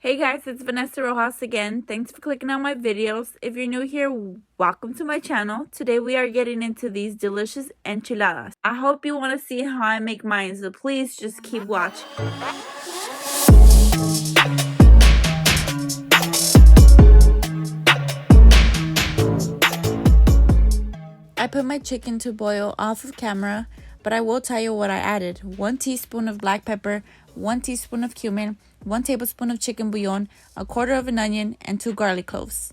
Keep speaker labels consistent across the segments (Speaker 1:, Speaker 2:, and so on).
Speaker 1: Hey guys, it's Vanessa Rojas again. Thanks for clicking on my videos. If you're new here, welcome to my channel. Today we are getting into these delicious enchiladas. I hope you want to see how I make mine, so please just keep watching. I put my chicken to boil off of camera, but I will tell you what I added. 1 teaspoon of black pepper, 1 teaspoon of cumin, 1 tablespoon of chicken bouillon, 1/4 of an onion, and 2 garlic cloves.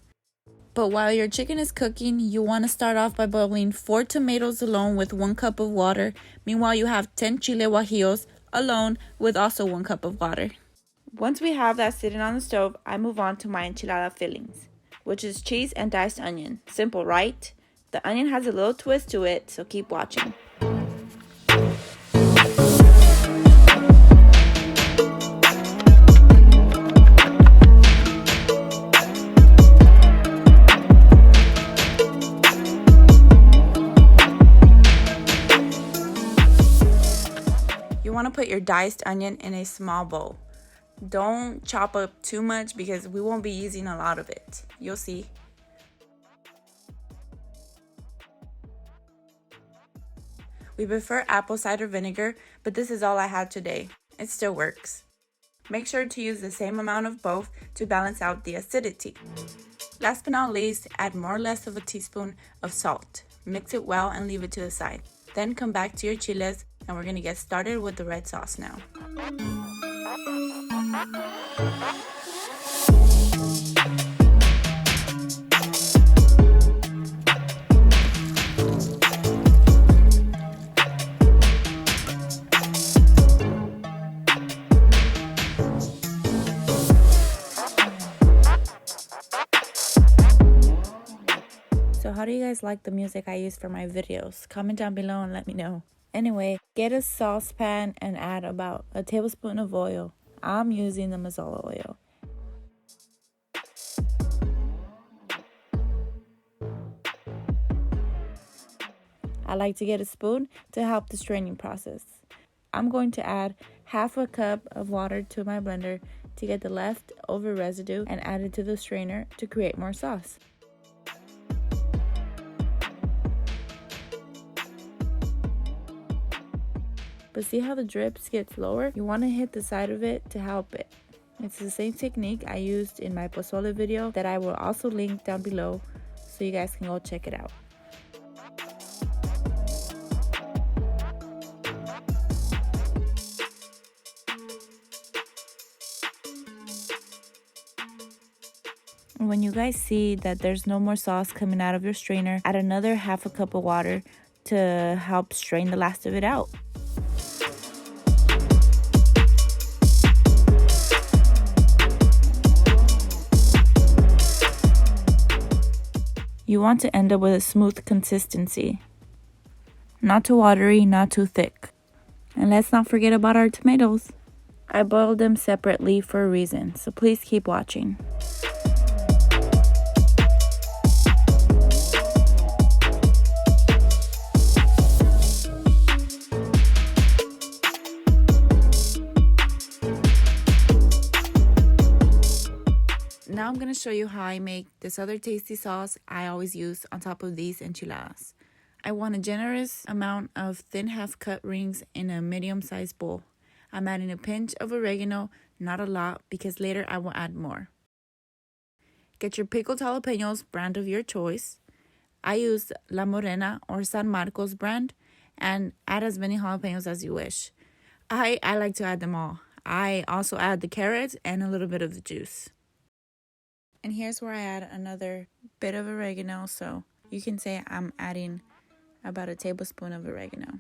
Speaker 1: But while your chicken is cooking, you want to start off by boiling 4 tomatoes alone with 1 cup of water. Meanwhile, you have 10 chile guajillos alone with also 1 cup of water. Once we have that sitting on the stove, I move on to my enchilada fillings, which is cheese and diced onion. Simple, right? The onion has a little twist to it, so keep watching. You want to put your diced onion in a small bowl. Don't chop up too much because we won't be using a lot of it. You'll see. We prefer apple cider vinegar, but this is all I had today. It still works. Make sure to use the same amount of both to balance out the acidity. Last but not least, add more or less of a teaspoon of salt. Mix it well and leave it to the side. Then come back to your chiles, and we're going to get started with the red sauce now. So how do you guys like the music I use for my videos? Comment down below and let me know. Anyway, get a saucepan and add about a tablespoon of oil. I'm using the mazola oil. I like to get a spoon to help the straining process. I'm going to add 1/2 cup of water to my blender to get the leftover residue and add it to the strainer to create more sauce. But see how the drips gets lower? You want to hit the side of it to help it. It's the same technique I used in my pozole video that I will also link down below so you guys can go check it out. When you guys see that there's no more sauce coming out of your strainer, add another 1/2 cup of water to help strain the last of it out. You want to end up with a smooth consistency. Not too watery, not too thick. And let's not forget about our tomatoes. I boiled them separately for a reason, so please keep watching. Now I'm going to show you how I make this other tasty sauce I always use on top of these enchiladas. I want a generous amount of thin half-cut rings in a medium-sized bowl. I'm adding a pinch of oregano, not a lot, because later I will add more. Get your pickled jalapenos brand of your choice. I use La Morena or San Marcos brand, and add as many jalapenos as you wish. I like to add them all. I also add the carrots and a little bit of the juice. And here's where I add another bit of oregano, so you can say I'm adding about a tablespoon of oregano.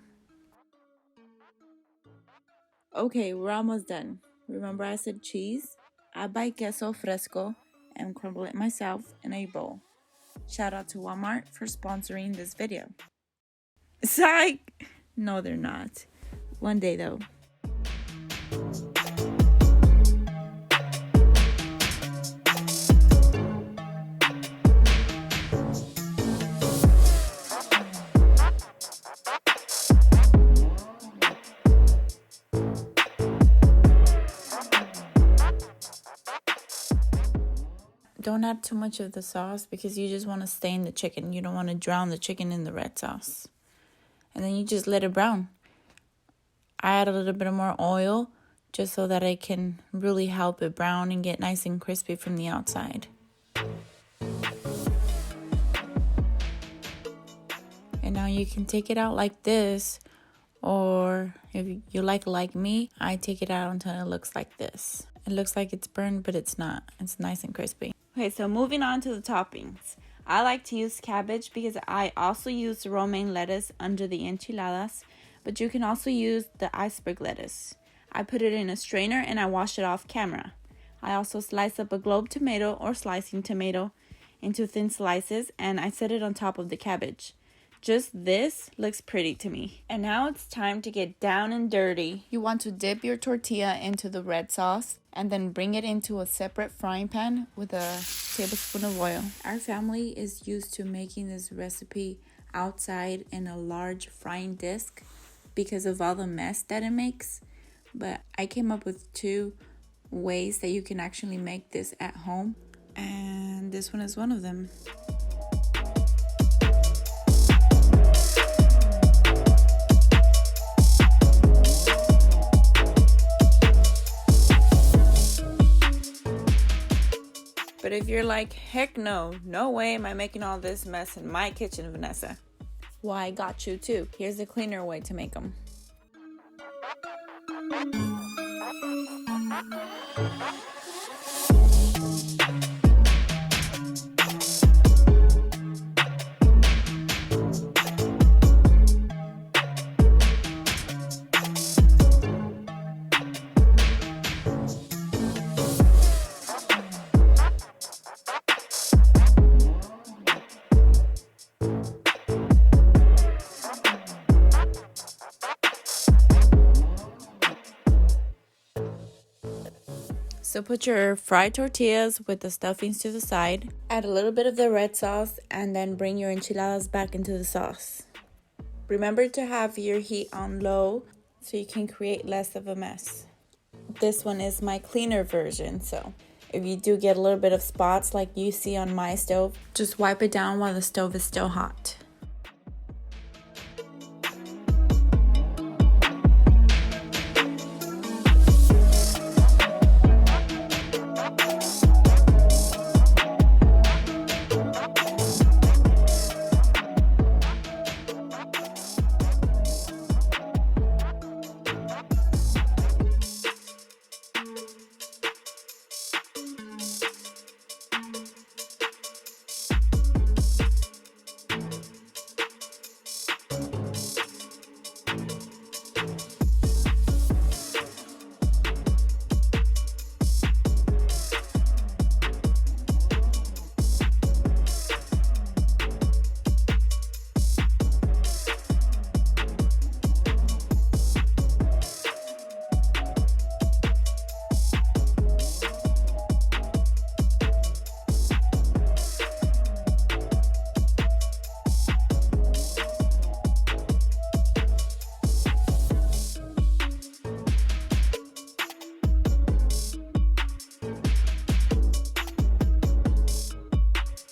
Speaker 1: Okay, we're almost done. Remember I said cheese? I buy queso fresco and crumble it myself in a bowl. Shout out to Walmart for sponsoring this video. Psych! No, they're not. One day though. Don't add too much of the sauce because you just want to stain the chicken. You don't want to drown the chicken in the red sauce. And then you just let it brown. I add a little bit more oil just so that it can really help it brown and get nice and crispy from the outside. And now you can take it out like this, or if you like me, I take it out until it looks like this. It looks like it's burned, but it's not. It's nice and crispy. Okay, so moving on to the toppings. I like to use cabbage because I also use romaine lettuce under the enchiladas, but you can also use the iceberg lettuce. I put it in a strainer and I wash it off camera. I also slice up a globe tomato or slicing tomato into thin slices, and I set it on top of the cabbage. Just this looks pretty to me. And now it's time to get down and dirty. You want to dip your tortilla into the red sauce and then bring it into a separate frying pan with a tablespoon of oil. Our family is used to making this recipe outside in a large frying disc because of all the mess that it makes. But I came up with 2 ways that you can actually make this at home, and this one is one of them. But if you're like, heck no way am I making all this mess in my kitchen, Vanessa. Well, I got you too. Here's a cleaner way to make them. So put your fried tortillas with the stuffings to the side. Add a little bit of the red sauce and then bring your enchiladas back into the sauce. Remember to have your heat on low so you can create less of a mess. This one is my cleaner version, so if you do get a little bit of spots like you see on my stove, just wipe it down while the stove is still hot.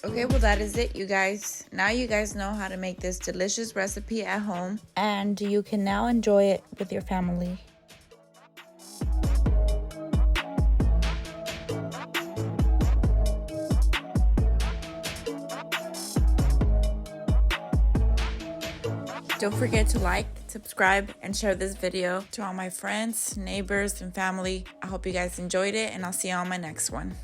Speaker 1: Okay, well that is it, you guys. Now you guys know how to make this delicious recipe at home, and you can now enjoy it with your family. Don't forget to like, subscribe, and share this video to all my friends, neighbors, and family. I hope you guys enjoyed it, and I'll see you on my next one.